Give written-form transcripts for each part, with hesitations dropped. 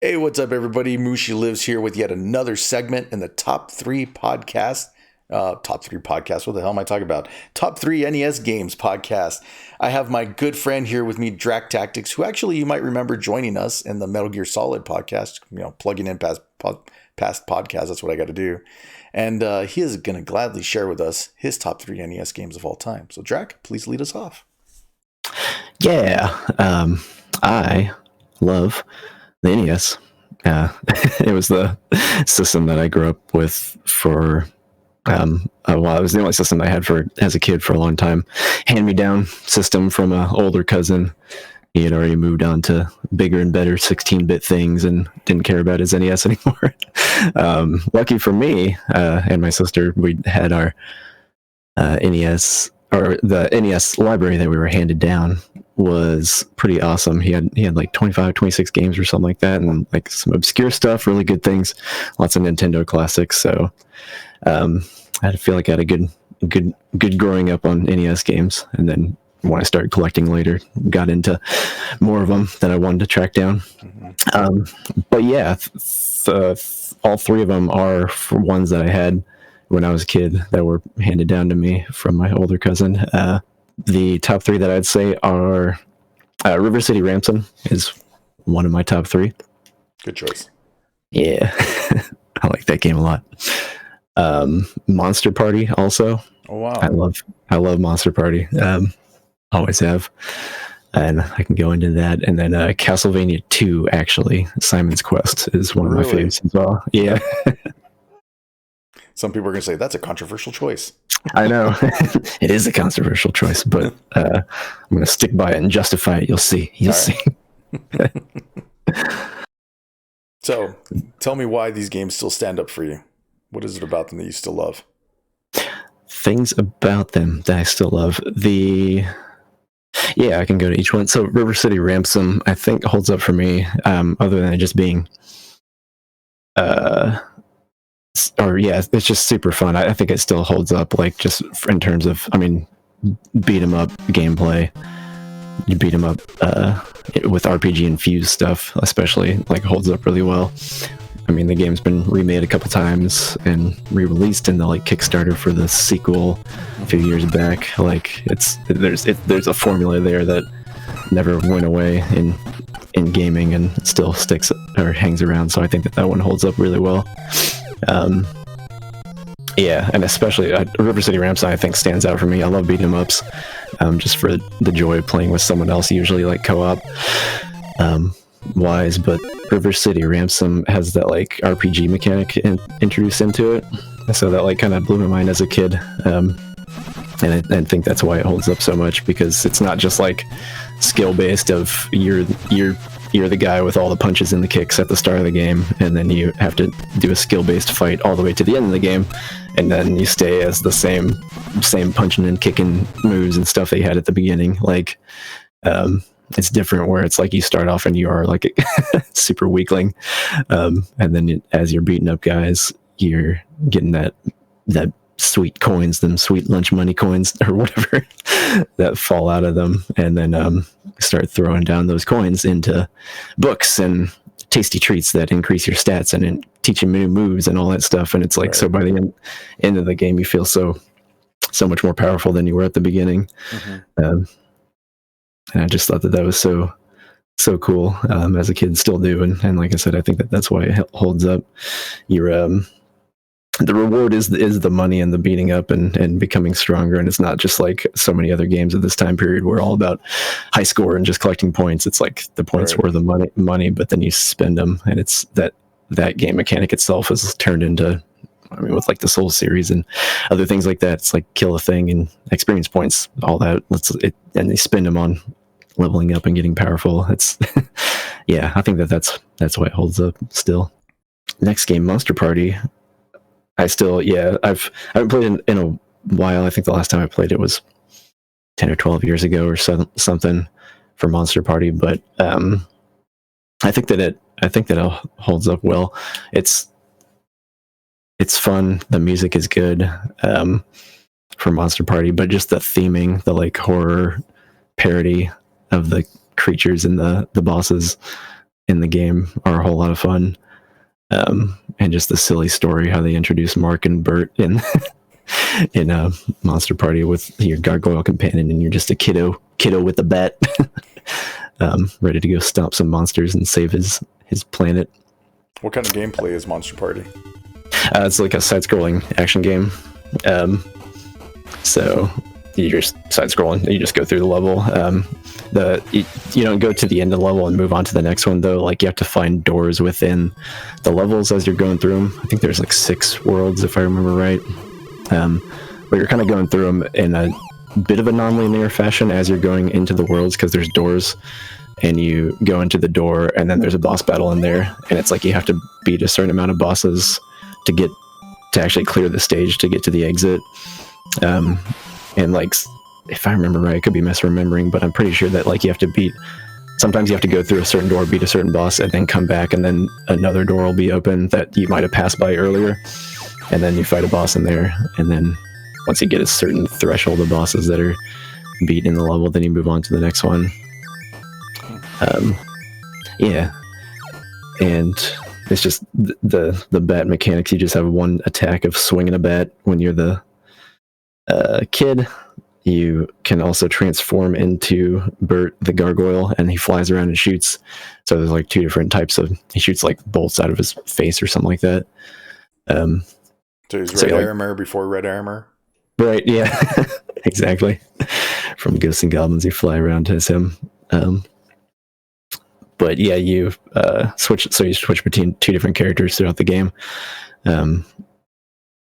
Hey, what's up, everybody? Mushi Lives here with yet another segment in the Top 3 Podcast. Top 3 Podcast? What the hell am I talking about? Top 3 NES Games Podcast. I have my good friend here with me, DracTactics, who actually you might remember joining us in the Metal Gear Solid podcast, plugging in past podcasts. That's what I got to do. And he is going to gladly share with us his top 3 NES games of all time. So, Drac, please lead us off. Yeah, I love the NES. It was the system that I grew up with for a while. It was the only system I had as a kid for a long time. Hand-me-down system from an older cousin. He had already moved on to bigger and better 16-bit things and didn't care about his NES anymore. Lucky for me and my sister, we had our NES, or the NES library that we were handed down was pretty awesome. He had like 25, 26 games or something like that, and like some obscure stuff, really good things, lots of Nintendo classics. So I feel like I had a good growing up on NES games, and then when I started collecting later, got into more of them that I wanted to track down. Mm-hmm. But yeah, all three of them are for ones that I had when I was a kid that were handed down to me from my older cousin. The top 3 that I'd say are River City Ransom is one of my top 3. Good choice. Yeah, I like that game a lot. Monster Party also. Oh wow, I love Monster Party. Always have, and I can go into that. And then Castlevania 2, actually, Simon's Quest is one of my favorites as well. Yeah. Some people are going to say that's a controversial choice. I know. It is a controversial choice, but I'm going to stick by it and justify it. You'll see. You'll see. So, tell me why these games still stand up for you. What is it about them that you still love? Things about them that I still love. Yeah, I can go to each one. So, River City Ransom, I think, holds up for me, other than it just being... it's just super fun. I think it still holds up, like, just in terms of, beat 'em up gameplay. You beat 'em up with RPG infused stuff, especially, like, holds up really well. The game's been remade a couple times and re-released in the Kickstarter for the sequel a few years back. Like, there's a formula there that never went away in gaming and still sticks or hangs around. So I think that one holds up really well. Yeah, and especially River City Ransom, I think, stands out for me. I love beating 'em ups, just for the joy of playing with someone else, usually like co-op wise. But River City Ransom has that RPG mechanic introduced into it, so that kind of blew my mind as a kid. And I think that's why it holds up so much, because it's not just skill based of you're the guy with all the punches and the kicks at the start of the game, and then you have to do a skill-based fight all the way to the end of the game, and then you stay as the same punching and kicking moves and stuff that you had at the beginning. It's different where it's you start off and you are a super weakling, and then as you're beating up guys, you're getting that sweet coins, them sweet lunch money coins or whatever that fall out of them, and then start throwing down those coins into books and tasty treats that increase your stats and teach you new moves and all that stuff. And it's right. So by the end of the game, you feel so much more powerful than you were at the beginning. Mm-hmm. And I just thought that was so cool as a kid, still do. And like I said, I think that's why it holds up. The reward is the money and the beating up and becoming stronger, and it's not just like so many other games of this time period where all about high score and just collecting points. It's the points were the money, but then you spend them, and it's that game mechanic itself is turned into, with the Soul series and other things like that. It's kill a thing and experience points, all that. And they spend them on leveling up and getting powerful. It's yeah, I think that's why it holds up still. Next game, Monster Party. I haven't played in a while. I think the last time I played it was 10 or 12 years ago or something for Monster Party, but I think that it holds up well. It's fun. The music is good for Monster Party, but just the theming, the horror parody of the creatures and the bosses in the game are a whole lot of fun. And just the silly story how they introduce Mark and Bert in in a Monster Party with your gargoyle companion, and you're just a kiddo with a bat, ready to go stomp some monsters and save his planet. What kind of gameplay is Monster Party? It's like a side-scrolling action game. So you just side-scrolling. You just go through the level. You don't go to the end of the level and move on to the next one, though. Like, you have to find doors within the levels as you're going through them. I think there's like 6 worlds, if I remember right. But you're kind of going through them in a bit of a non-linear fashion as you're going into the worlds, because there's doors, and you go into the door, and then there's a boss battle in there, and it's like you have to beat a certain amount of bosses to actually clear the stage to get to the exit. And like, if I remember right, I could be misremembering, but I'm pretty sure that like sometimes you have to go through a certain door, beat a certain boss, and then come back, and then another door will be open that you might have passed by earlier, and then you fight a boss in there, and then once you get a certain threshold of bosses that are beat in the level, then you move on to the next one. Yeah, and it's just the bat mechanics. You just have one attack of swinging a bat. When you're the kid, you can also transform into Bert the gargoyle, and he flies around and shoots. So there's like 2 different types of. He shoots like bolts out of his face or something like that. So he's red armor before red armor. Right. Yeah. Exactly. From Ghosts and Goblins, you fly around as him. But yeah, you switch between 2 different characters throughout the game. And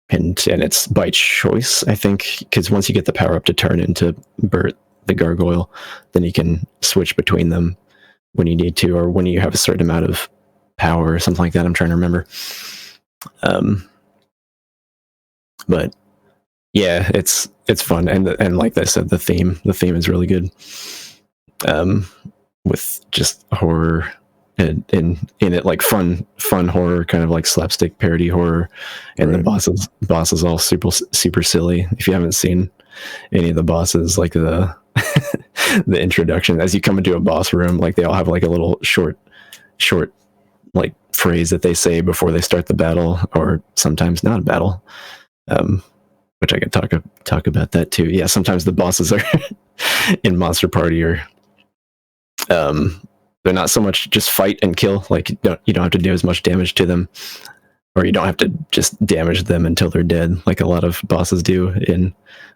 it's by choice, I think, because once you get the power up to turn into Bert the gargoyle, then you can switch between them when you need to, or when you have a certain amount of power or something like that. I'm trying to remember. But yeah, it's fun, and like I said, the theme is really good. With just horror and in it, like fun horror, kind of like slapstick parody horror, and right. The bosses all super silly. If you haven't seen any of the bosses, like the the introduction, as you come into a boss room, like they all have like a little short like phrase that they say before they start the battle, or sometimes not a battle. Which I could talk about that too. Yeah, sometimes the bosses are in Monster Party are they're not so much just fight and kill. Like you don't have to do as much damage to them, or you don't have to just damage them until they're dead, like a lot of bosses do in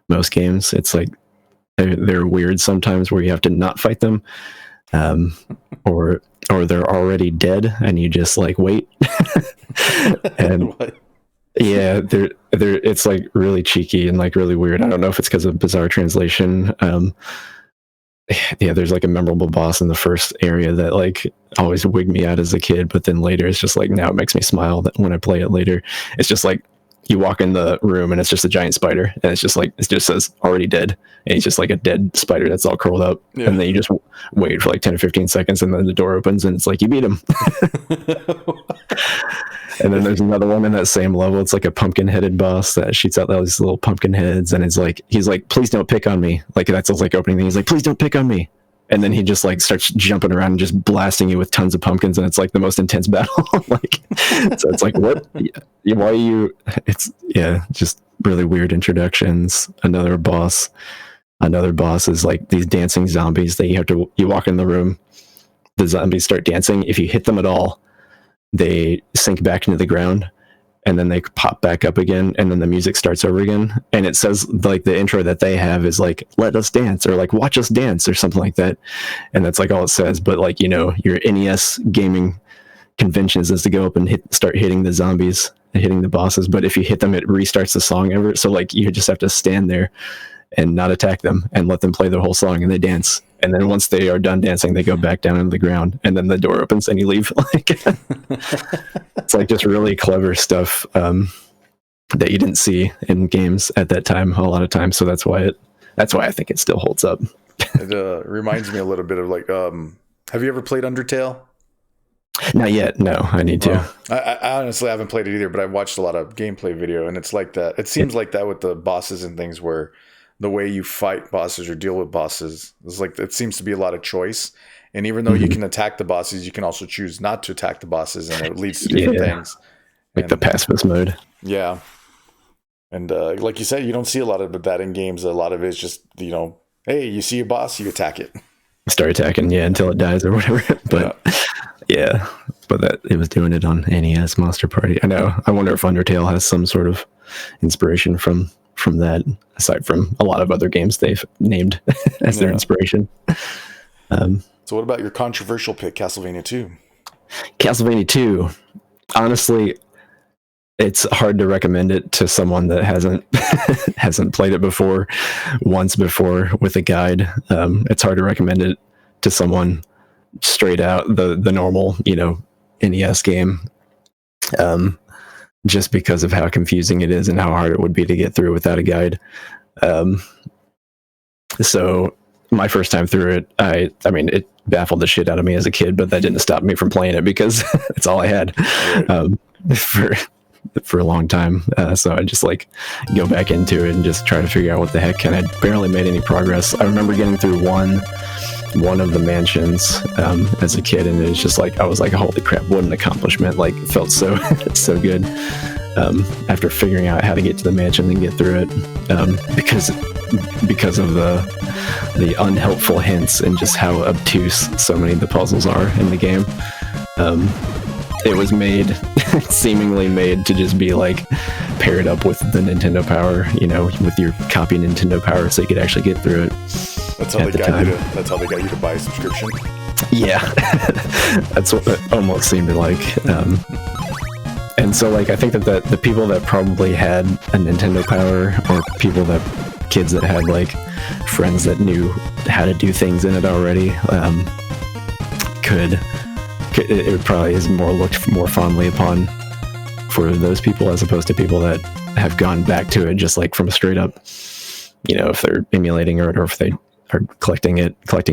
most games. It's like they're weird sometimes, where you have to not fight them, or they're already dead and you just like wait. And what? Yeah, they're it's like really cheeky and like really weird. I don't know if it's because of bizarre translation. Yeah, there's like a memorable boss in the first area that like always wigged me out as a kid, but then later it's just like, now it makes me smile that when I play it later. It's just like you walk in the room and it's just a giant spider, and it's just like, it just says already dead, and he's just like a dead spider that's all curled up. Yeah. And then you just wait for like 10 or 15 seconds, and then the door opens and it's like, you beat him. And then there's another one in that same level. It's like a pumpkin-headed boss that shoots out all these little pumpkin heads, and he's like, please don't pick on me. Like, that's his like opening thing. He's like, please don't pick on me. And then he just like starts jumping around and just blasting you with tons of pumpkins, and it's like the most intense battle. Like, so it's like, what? Why are you? It's just really weird introductions. Another boss is like these dancing zombies that you walk in the room. The zombies start dancing. If you hit them at all, they sink back into the ground, and then they pop back up again, and then the music starts over again. And it says, like, the intro that they have is like, let us dance, or like, watch us dance, or something like that. And that's like all it says. But like, your NES gaming conventions is to go up and start hitting the zombies and hitting the bosses. But if you hit them, it restarts the song ever. So like, you just have to stand there and not attack them and let them play their whole song, and they dance. And then once they are done dancing, they go back down into the ground, and then the door opens and you leave. Like, it's like just really clever stuff that you didn't see in games at that time a lot of times. So that's why I think it still holds up. It reminds me a little bit of like, have you ever played Undertale? Not yet. No, I need to. I honestly haven't played it either, but I've watched a lot of gameplay video, and it's like that. It seems like that with the bosses and things, where the way you fight bosses or deal with bosses is like, it seems to be a lot of choice. And even though you can attack the bosses, you can also choose not to attack the bosses, and it leads to different things. Like the pacifist mode. Yeah. And like you said, you don't see a lot of that in games. A lot of it's just, hey, you see a boss, you attack it. Start attacking, until it dies or whatever. But but that it was doing it on NES Monster Party. I know. I wonder if Undertale has some sort of inspiration from that, aside from a lot of other games they've named as their inspiration. So what about your controversial pick, Castlevania 2? Castlevania 2, honestly, it's hard to recommend it to someone that hasn't played it once before with a guide. It's hard to recommend it to someone straight out the normal, NES game, just because of how confusing it is and how hard it would be to get through without a guide. So my first time through it, I mean, it baffled the shit out of me as a kid, but that didn't stop me from playing it because it's all I had for a long time. So I just go back into it and just try to figure out what the heck. And I barely made any progress. I remember getting through one of the mansions as a kid, and it was just I was like, holy crap, what an accomplishment. It felt so good after figuring out how to get to the mansion and get through it, because of the unhelpful hints and just how obtuse so many of the puzzles are in the game. It was seemingly made to just be paired up with the Nintendo Power, with your copy Nintendo Power, so you could actually get through it. That's how they got you to buy a subscription. Yeah, that's what it almost seemed like. And so I think that the people that probably had a Nintendo Power, or kids that had friends that knew how to do things in it already, it probably is looked more fondly upon for those people, as opposed to people that have gone back to it just from a straight up, if they're emulating it, or if they are collecting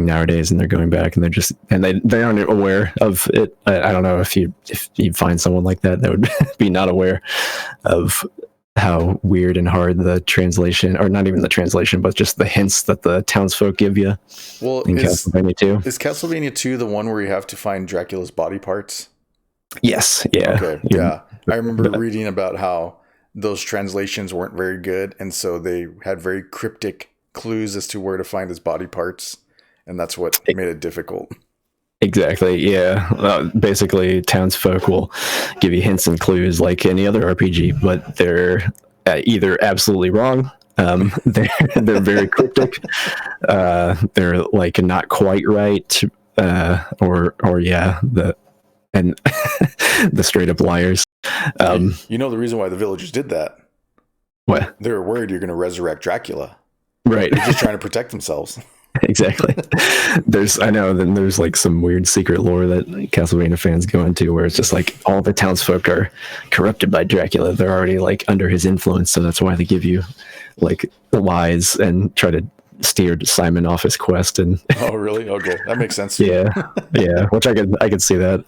nowadays and they're going back and they aren't aware of it. I don't know if you find someone like that would be not aware of how weird and hard the translation, or not even the translation, but just the hints that the townsfolk give you. Well, in Castlevania 2. Is Castlevania 2 the one where you have to find Dracula's body parts? Yes. Yeah. Okay. Yeah. I remember reading about how those translations weren't very good, and so they had very cryptic clues as to where to find his body parts, and that's what made it difficult. Exactly, yeah. Basically, townsfolk will give you hints and clues like any other RPG, but they're either absolutely wrong, they're very cryptic, they're not quite right, or the straight up liars. The reason why the villagers did that? What? They were worried you're going to resurrect Dracula. Right. They're just trying to protect themselves. Exactly. There's some weird secret lore that Castlevania fans go into where it's just all the townsfolk are corrupted by Dracula. They're already under his influence, so that's why they give you the lies and try to steer Simon off his quest. And oh, really? Okay, that makes sense. Yeah, which I could see that.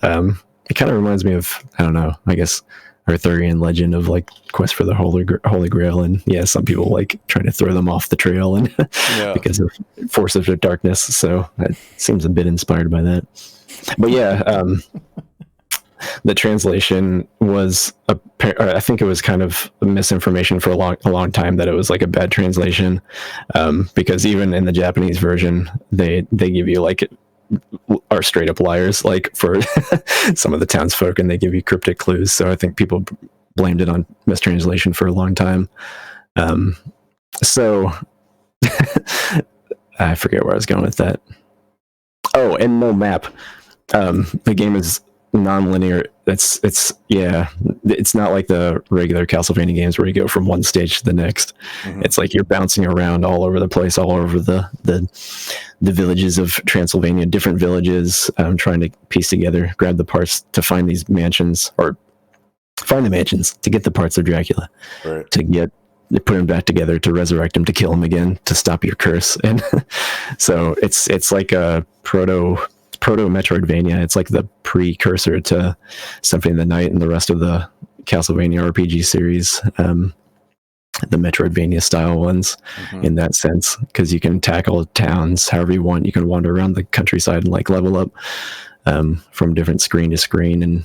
It kind of reminds me of, I don't know, I guess, Arthurian legend of quest for the Holy Grail, and some people trying to throw them off the trail and because of forces of darkness. So it seems a bit inspired by that. But the translation was I think it was kind of misinformation for a long time that it was a bad translation, because even in the Japanese version they give you are straight up liars for some of the townsfolk, and they give you cryptic clues. So I think people blamed it on mistranslation for a long time. So I forget where I was going with that. Oh, and no map. The game is non-linear. It's not like the regular Castlevania games where you go from one stage to the next. Mm-hmm. It's you're bouncing around all over the place, all over the villages of Transylvania, different villages, trying to piece together, grab the parts to find these mansions, or find the mansions to get the parts of Dracula, right, to put him back together, to resurrect him, to kill him again, to stop your curse. And so it's like a proto Metroidvania. It's the precursor to Symphony of the Night and the rest of the Castlevania RPG series. the Metroidvania style ones in that sense, because you can tackle towns however you want. You can wander around the countryside and like level up from different screen to screen,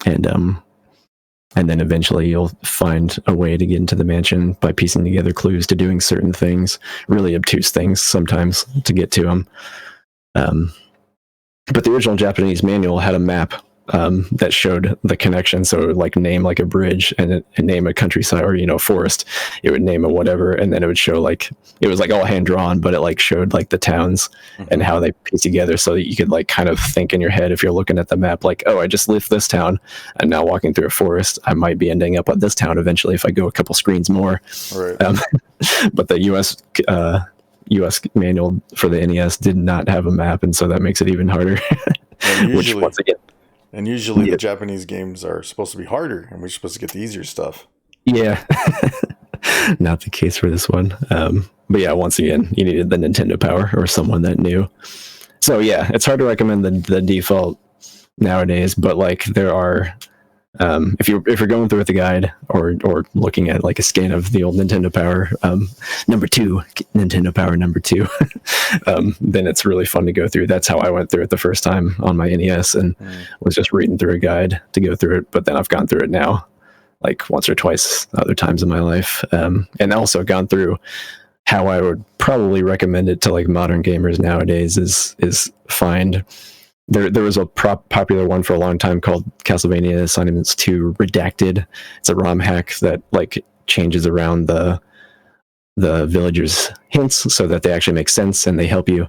and then eventually you'll find a way to get into the mansion by piecing together clues to doing certain things, really obtuse things sometimes to get to them. But the original Japanese manual had a map that showed the connection. So it would like name like a bridge and name a countryside or, forest. It would name a whatever. And then it would show like, it was like all hand drawn, but it like showed like the towns and how they piece together so that you could like kind of think in your head, if you're looking at the map, like, oh, I just left this town and now walking through a forest, I might be ending up at this town eventually if I go a couple screens more. Right. But the US manual for the NES did not have a map. And so that makes it even harder, which once again, and usually the Japanese games are supposed to be harder, and we're supposed to get the easier stuff. Yeah. Not the case for this one. But yeah, once again, you needed the Nintendo power or someone that knew. So yeah, it's hard to recommend the default nowadays, but like there are, if you're going through with the guide or looking at like a scan of the old Nintendo Power Nintendo Power number 2, then it's really fun to go through. That's how I went through it the first time on my NES, and was just reading through a guide to go through it. But then I've gone through it now like once or twice other times in my life, and also gone through how I would probably recommend it to like modern gamers nowadays is find. There was a popular one for a long time called Castlevania Assignments 2 Redacted. It's a ROM hack that like changes around the villagers' hints so that they actually make sense and they help you.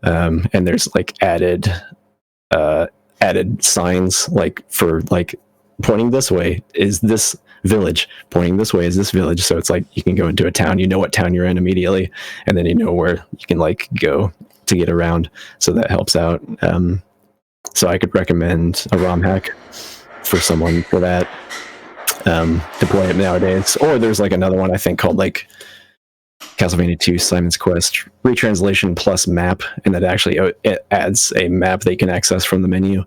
And there's like added signs like for like pointing this way is this village, pointing this way is this village. So it's like you can go into a town, you know what town you're in immediately, and then you know where you can like go to get around. So that helps out. So I could recommend a ROM hack for someone for that, to play it nowadays. Or there's like another one I think called like Castlevania 2 Simon's Quest retranslation plus map, and that actually it adds a map that you can access from the menu,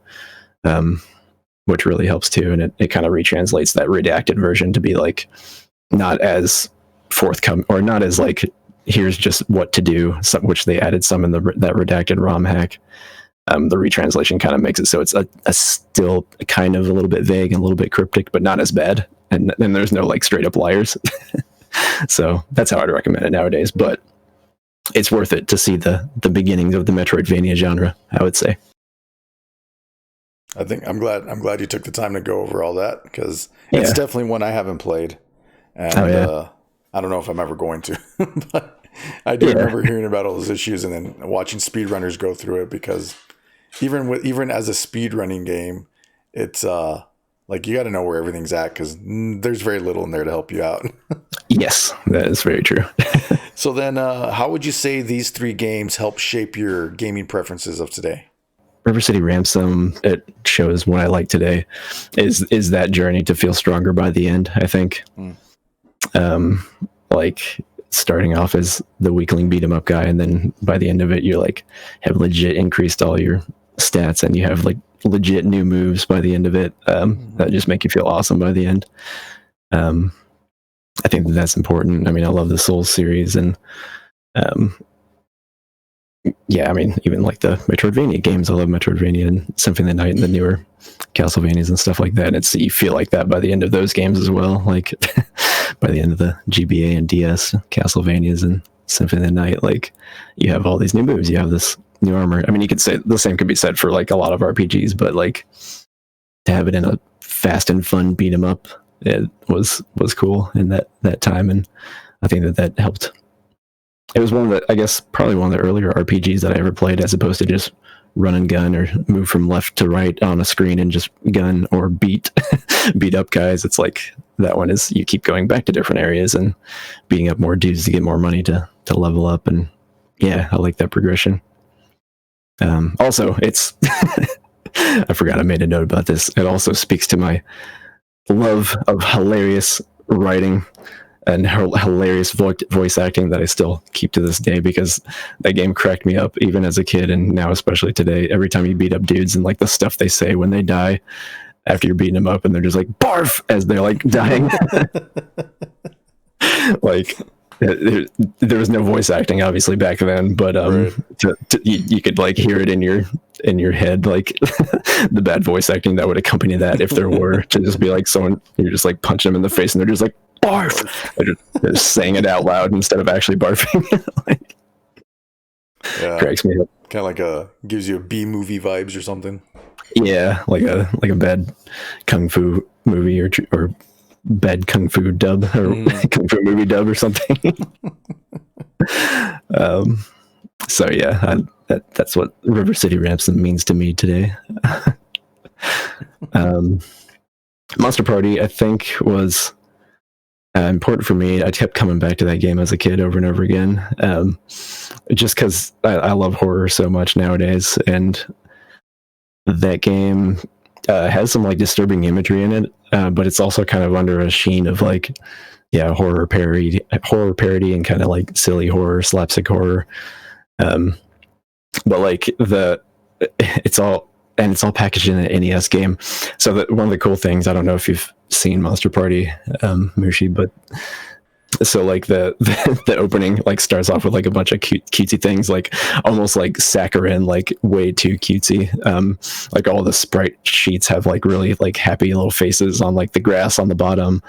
which really helps too. And it kind of retranslates that redacted version to be like not as forthcoming, or not as like here's just what to do, which they added some in that redacted ROM hack. The retranslation kind of makes it so it's a still kind of a little bit vague and a little bit cryptic, but not as bad. And then there's no like straight up liars. So that's how I'd recommend it nowadays. But it's worth it to see the beginnings of the Metroidvania genre, I would say. I think I'm glad you took the time to go over all that, because it's definitely one I haven't played, and I don't know if I'm ever going to. But I do remember hearing about all those issues and then watching speedrunners go through it, because even as a speedrunning game, it's like you got to know where everything's at, because there's very little in there to help you out. Yes, that is very true. So then, how would you say these 3 games help shape your gaming preferences of today? River City Ransom, it shows what I like today is that journey to feel stronger by the end, I think. Like starting off as the weakling beat 'em up guy, and then by the end of it you like have legit increased all your stats and you have like legit new moves by the end of it, that just make you feel awesome by the end. I think that's important. I mean, I love the Souls series, and yeah, I mean, even like the Metroidvania games, I love Metroidvania and Symphony of the Night and the newer Castlevanias and stuff like that. You feel like that by the end of those games as well. Like by the end of the GBA and DS Castlevanias and Symphony of the Night, like you have all these new moves, you have this new armor. I mean, you could say the same could be said for like a lot of RPGs, but like to have it in a fast and fun beat 'em up, it was cool in that time, and I think that helped. It was one of the, I guess, probably one of the earlier RPGs that I ever played, as opposed to just run and gun or move from left to right on a screen and just gun or beat up guys. It's like that one is you keep going back to different areas and beating up more dudes to get more money to level up. And yeah, I like that progression. Also, it's I forgot I made a note about this. It also speaks to my love of hilarious writing and hilarious voice acting that I still keep to this day, because that game cracked me up even as a kid, and now especially today. Every time you beat up dudes and like the stuff they say when they die after you're beating them up, and they're just like barf as they're like dying. Like there was no voice acting obviously back then, but Right. you could like hear it in your head, like the bad voice acting that would accompany that if there were, to just be like someone, you're just like punching them in the face and they're just like barf. They're just saying it out loud instead of actually barfing. Like, Yeah. cracks me up. Kind of like gives you a B movie vibes or something. Yeah, like a bad kung fu movie or bad kung fu dub or kung fu movie dub or something. So yeah, that's what River City Ransom means to me today. Monster Party, I think, was important for me. I kept coming back to that game as a kid over and over again, just because I love horror so much nowadays, and that game has some like disturbing imagery in it, but it's also kind of under a sheen of like, yeah, horror parody, and kind of like silly horror, slapstick horror. But like it's all packaged in an NES game. So that one of the cool things, I don't know if you've seen Monster Party, Mushi, but so like the opening like starts off with like a bunch of cutesy things, like almost like saccharine, like way too cutesy. Like all the sprite sheets have like really like happy little faces on like the grass on the bottom.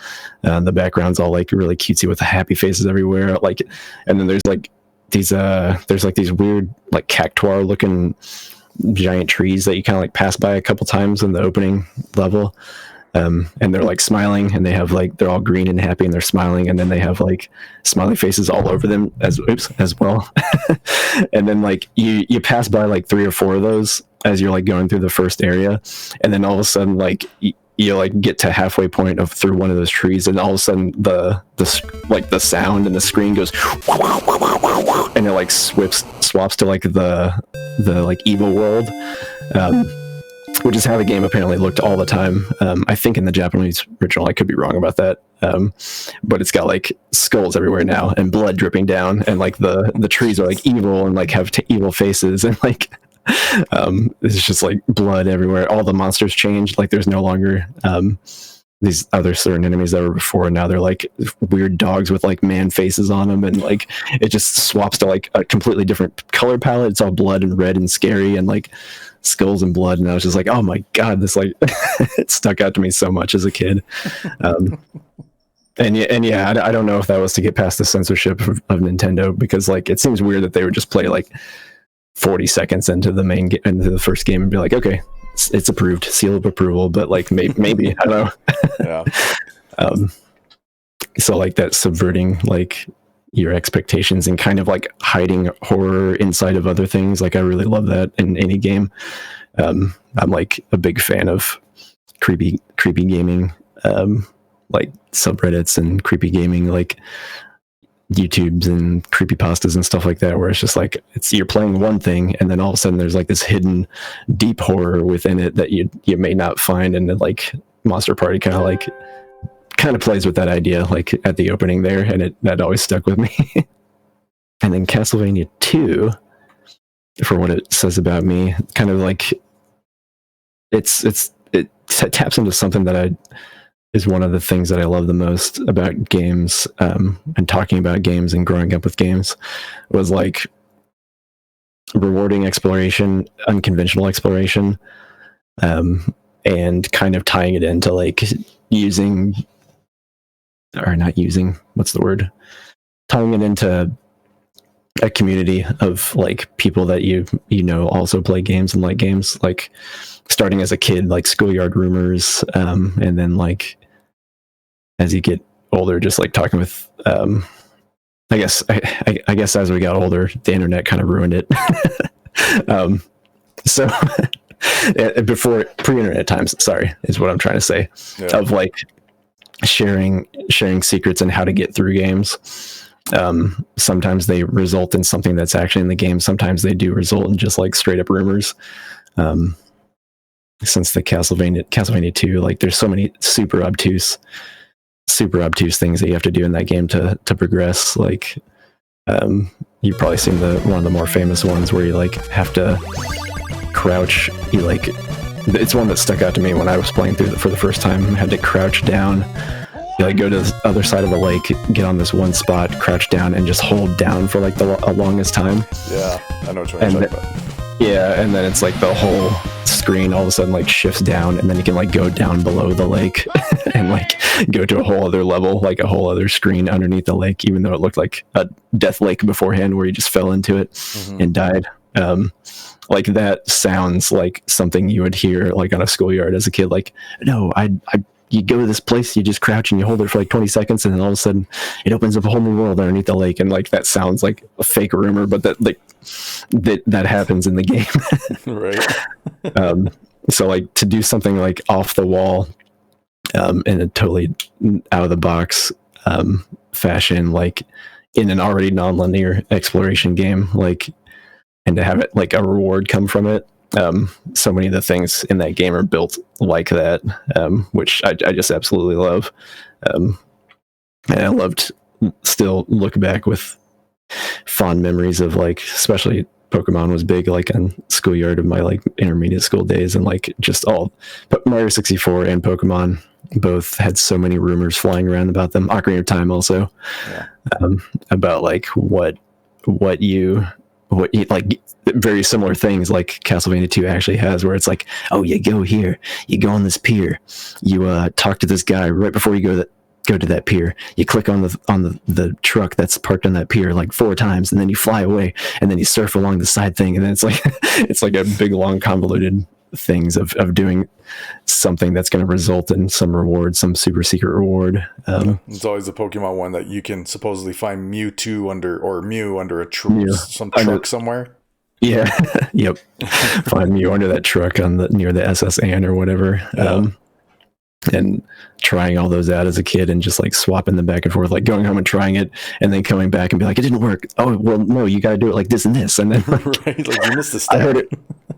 The background's all like really cutesy with the happy faces everywhere. Like, and then there's like these weird like cactuar looking giant trees that you kind of like pass by a couple times in the opening level. And they're like smiling, and they have like, they're all green and happy and they're smiling, and then they have like smiley faces all over them as well. And then like you pass by like 3 or 4 of those as you're like going through the first area, and then all of a sudden like you like get to halfway point of through one of those trees, and all of a sudden the like the sound and the screen goes and it like swaps to like the like evil world, which is how the game apparently looked all the time. I think in the Japanese original, I could be wrong about that, but it's got like skulls everywhere now and blood dripping down, and like the trees are like evil and like have evil faces, and like it's just like blood everywhere. All the monsters changed. Like there's no longer these other certain enemies that were before, and now they're like weird dogs with like man faces on them, and like it just swaps to like a completely different color palette. It's all blood and red and scary and like skulls and blood, and I was just like, oh my god, this like it stuck out to me so much as a kid. And yeah, I don't know if that was to get past the censorship of Nintendo, because like it seems weird that they would just play like 40 seconds into the first game and be like, okay, it's approved, seal of approval, but like maybe I don't know. Yeah. So like that subverting like your expectations and kind of like hiding horror inside of other things, like I really love that in any game. I'm like a big fan of creepy gaming, like subreddits and creepy gaming, like YouTubes and creepypastas and stuff like that, where it's just like you're playing one thing and then all of a sudden there's like this hidden deep horror within it that you may not find, and then like Monster Party kind of plays with that idea like at the opening there, and that always stuck with me. And then Castlevania 2, for what it says about me, kind of like it taps into something that is one of the things that I love the most about games, and talking about games and growing up with games, was like rewarding exploration, unconventional exploration, and kind of tying it into like tying it into a community of like people that you know also play games and like games, like starting as a kid, like schoolyard rumors, and then like as you get older, just like talking with I guess as we got older, the internet kind of ruined it. So before pre-internet times, sorry, is what I'm trying to say. Yeah. Of like sharing secrets and how to get through games. Sometimes they result in something that's actually in the game. Sometimes they do result in just like straight up rumors. Since the Castlevania 2, like there's so many super obtuse things that you have to do in that game to progress. Like you've probably seen one of the more famous ones where you like have to crouch. It's one that stuck out to me when I was playing through for the first time. I had to crouch down You like go to the other side of the lake, get on this one spot, crouch down, and just hold down for like the longest time. Yeah, I know what you're talking about. Yeah, and then it's like the whole screen all of a sudden like shifts down, and then you can like go down below the lake and like go to a whole other level, like a whole other screen underneath the lake, even though it looked like a death lake beforehand where you just fell into it and died. Like that sounds like something you would hear like on a schoolyard as a kid. Like, no, you go to this place, you just crouch and you hold it for like 20 seconds, and then all of a sudden it opens up a whole new world underneath the lake. And like that sounds like a fake rumor, but that happens in the game. Right. So like to do something like off the wall, in a totally out of the box fashion, like in an already non-linear exploration game, like, and to have it like a reward come from it. So many of the things in that game are built like that, which I just absolutely love. And I loved still look back with fond memories of like, especially Pokemon was big like on schoolyard of my like intermediate school days, and like just all Mario 64 and Pokemon both had so many rumors flying around about them. Ocarina of Time also, about like what you like very similar things like Castlevania 2 actually has, where it's like, oh, you go here, you go on this pier, you talk to this guy right before you go to that pier, you click on the truck that's parked on that pier like 4 times, and then you fly away, and then you surf along the side thing, and then it's like it's like a big long convoluted things of doing something that's going to result in some reward, some super secret reward. It's always the Pokemon one that you can supposedly find Mewtwo under a truck somewhere. Yeah. Yep. Find Mew under that truck near the SS Anne or whatever. And trying all those out as a kid and just like swapping them back and forth, like going home and trying it and then coming back and be like, it didn't work. Oh, well, no, you got to do it like this and this. And then right, like you missed the step. I heard it.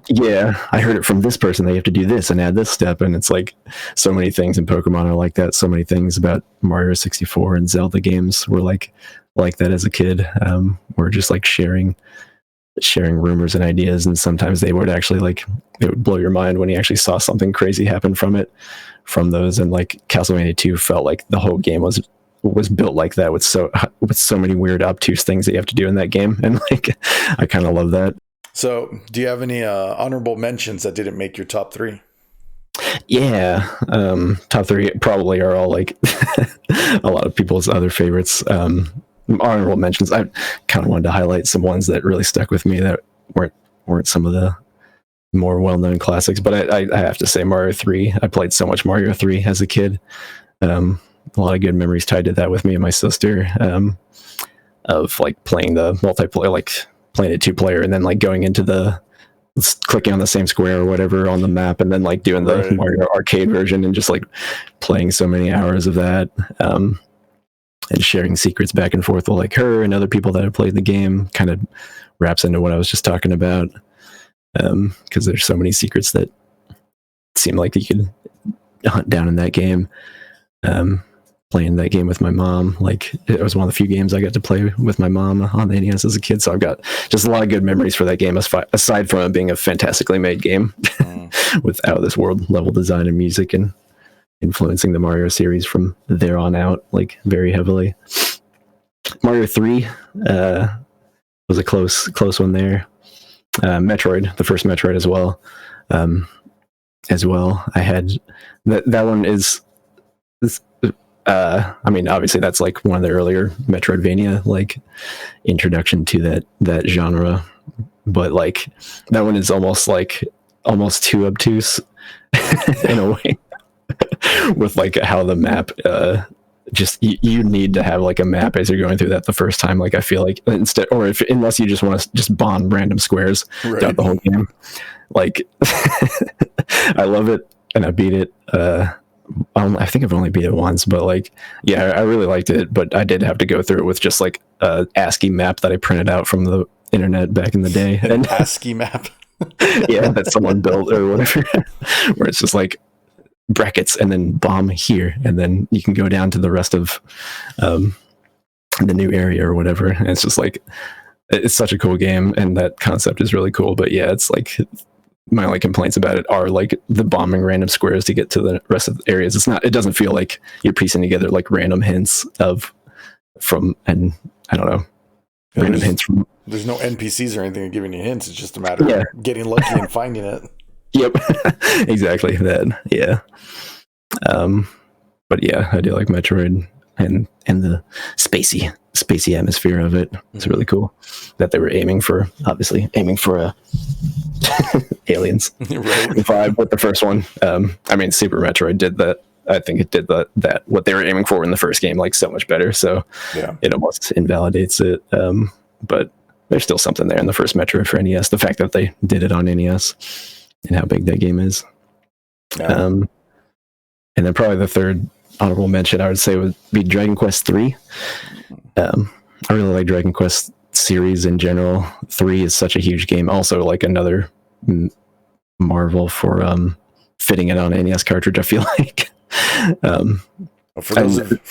Yeah, I heard it from this person. They have to do this and add this step. And it's like so many things in Pokemon are like that. So many things about Mario 64 and Zelda games were like that as a kid. We're just like sharing rumors and ideas. And sometimes they would actually like, it would blow your mind when you actually saw something crazy happen from those. And like Castlevania 2 felt like the whole game was built like that with so many weird obtuse things that you have to do in that game. And like, I kind of love that. So do you have any honorable mentions that didn't make your top 3? Yeah. Top 3 probably are all like a lot of people's other favorites. Honorable mentions, I kind of wanted to highlight some ones that really stuck with me that weren't some of the more well-known classics, but I have to say Mario 3. I played so much Mario 3 as a kid. A lot of good memories tied to that with me and my sister, of like playing the multiplayer, like playing it 2-player and then like going into clicking on the same square or whatever on the map and then like doing the Mario arcade version and just like playing so many hours of that, and sharing secrets back and forth with like her and other people that have played the game. Kind of wraps into what I was just talking about, because there's so many secrets that seem like you could hunt down in that game. Playing that game with my mom, like it was one of the few games I got to play with my mom on the NES as a kid, so I've got just a lot of good memories for that game, aside from it being a fantastically made game with out of this world level design and music, and influencing the Mario series from there on out like very heavily. Mario 3 was a close one there. Metroid, the first Metroid as well. I had that one is I mean, obviously that's like one of the earlier Metroidvania like introduction to that genre, but like that one is almost too obtuse in a way. With like how the map, just you need to have like a map as you're going through that the first time. Like I feel like unless you just want to just bomb random squares throughout the whole game. Like I love it and I beat it. I think I've only beat it once, but like, yeah, I really liked it, but I did have to go through it with just like a ASCII map that I printed out from the internet back in the day. An ASCII map? Yeah, that someone built or whatever, where it's just like brackets and then bomb here, and then you can go down to the rest of the new area or whatever. And it's just like, it's such a cool game, and that concept is really cool. But yeah, it's like my only complaints about it are like the bombing random squares to get to the rest of the areas. It doesn't feel like you're piecing together like random hints and I don't know, random hints from. There's no NPCs or anything giving you hints. It's just a matter of getting lucky and finding it. Yep, exactly that. Yeah. But yeah, I do like Metroid and the spacey atmosphere of it. It's really cool that they were aiming for aliens vibe with the first one. I mean, Super Metroid did that. I think it did that what they were aiming for in the first game like so much better. So it almost invalidates it. But there's still something there in the first Metroid for NES. The fact that they did it on NES and how big that game is. Yeah. And then probably the third honorable mention I would say would be Dragon Quest III. I really like Dragon Quest series in general. 3 is such a huge game. Also, like another marvel for fitting it on an NES cartridge, I feel like. For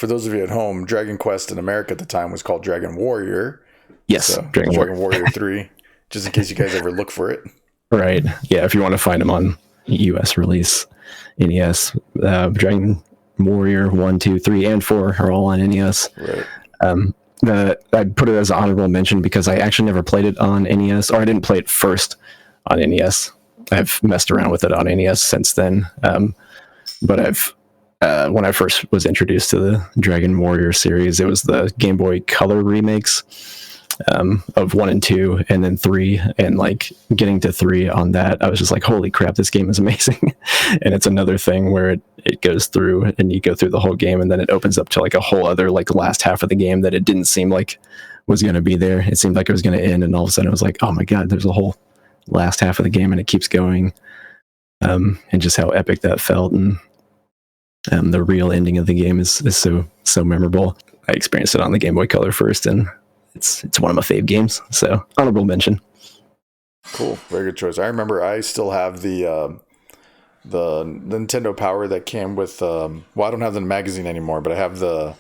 those of you at home, Dragon Quest in America at the time was called Dragon Warrior. Yes, so, Dragon Warrior 3, just in case you guys ever look for it. Right. Yeah, if you want to find them on US release, NES, Dragon Warrior 1, 2, 3, and 4 are all on NES. Right. I put it as an honorable mention because I actually never played it on NES, or I didn't play it first on NES. I've messed around with it on NES since then. But when I first was introduced to the Dragon Warrior series, it was the Game Boy Color remakes of 1 and 2, and then 3, and like getting to 3 on that, I was just like, holy crap, this game is amazing. And it's another thing where it goes through and you go through the whole game, and then it opens up to like a whole other like last half of the game that it didn't seem like was going to be there. It seemed like it was going to end, and all of a sudden it was like, oh my god, there's a whole last half of the game, and it keeps going. And just how epic that felt, and the real ending of the game is so memorable. I experienced it on the Game Boy Color first, and it's one of my fave games. So honorable mention. Cool, very good choice. I remember I still have the Nintendo Power that came with. Well, I don't have the magazine anymore, but I have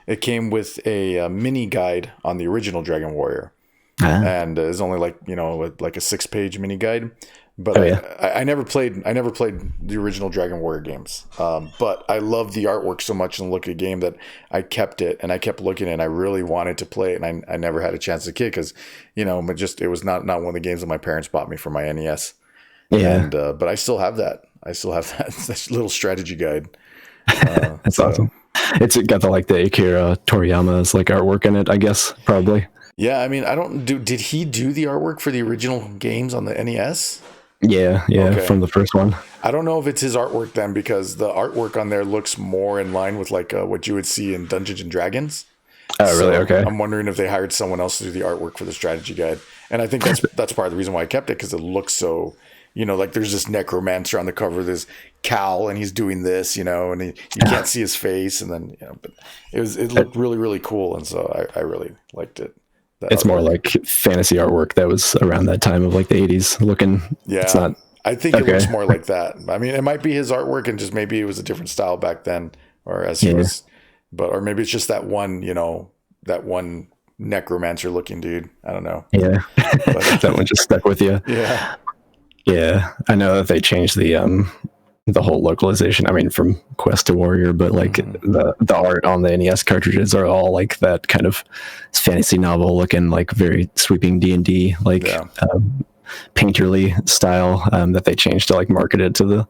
it came with a mini guide on the original Dragon Warrior, and it's only like a 6-page mini guide. But I never played the original Dragon Warrior games. But I love the artwork so much and the look of the game that I kept it, and I kept looking, and I really wanted to play it, and I never had a chance as a kid because, it was not one of the games that my parents bought me for my NES. Yeah. And but I still have that. That little strategy guide. That's awesome. It's got the Akira Toriyama's artwork in it, I guess, probably. Yeah, I mean, did he do the artwork for the original games on the NES? Yeah, okay. From the first one. I don't know if it's his artwork then, because the artwork on there looks more in line with what you would see in Dungeons and Dragons. Oh, really? Okay. I'm wondering if they hired someone else to do the artwork for the strategy guide, and I think that's part of the reason why I kept it, because it looks so, there's this necromancer on the cover of this cowl, and he's doing this, and you can't see his face, and then but it looked really, really cool, and so I really liked it. It's more like fantasy artwork that was around that time of the 80s looking. Yeah, it's not, I think it looks more like that. I mean, it might be his artwork, and just maybe it was a different style back then, or as he was, or maybe it's just that one necromancer looking dude. I don't know. Yeah, but that one just stuck with you. Yeah. I know that they changed the whole localization, I mean, from Quest to Warrior, but the art on the NES cartridges are all that kind of fantasy novel looking, very sweeping D&D, painterly style that they changed to market it to the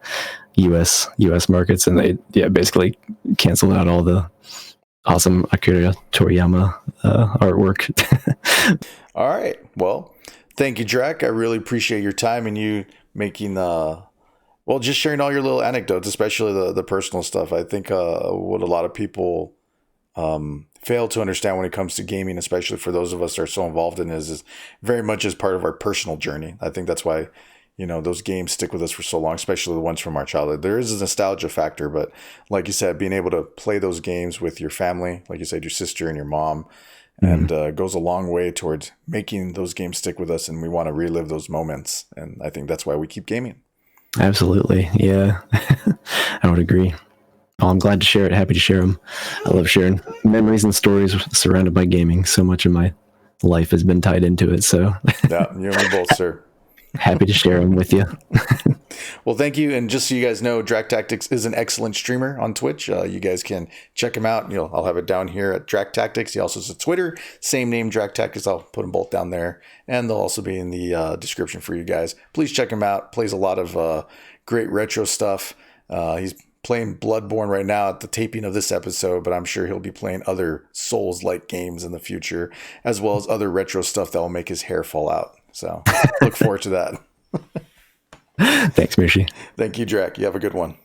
US markets, and they basically canceled out all the awesome Akira Toriyama artwork. All right, well, thank you, Drac. I really appreciate your time and you making just sharing all your little anecdotes, especially the personal stuff. I think what a lot of people fail to understand when it comes to gaming, especially for those of us that are so involved in it, is very much as part of our personal journey. I think that's why, those games stick with us for so long, especially the ones from our childhood. There is a nostalgia factor, but like you said, being able to play those games with your family, like you said, your sister and your mom, and goes a long way towards making those games stick with us, and we want to relive those moments. And I think that's why we keep gaming. Absolutely. Yeah. I would agree. Oh, I'm glad to share it. Happy to share them. I love sharing memories and stories surrounded by gaming. So much of my life has been tied into it. So yeah, you and me both, sir. happy to share them with you. Well, thank you. And just so you guys know, DracTactics is an excellent streamer on Twitch. You guys can check him out. I'll have it down here at DracTactics. He also has a Twitter, same name, DracTactics. I'll put them both down there, and they'll also be in the description for you guys. Please check him out. Plays a lot of great retro stuff. He's playing Bloodborne right now at the taping of this episode, but I'm sure he'll be playing other Souls-like games in the future, as well as other retro stuff that will make his hair fall out. So look forward to that. Thanks, Mushi. Thank you, Drac. You have a good one.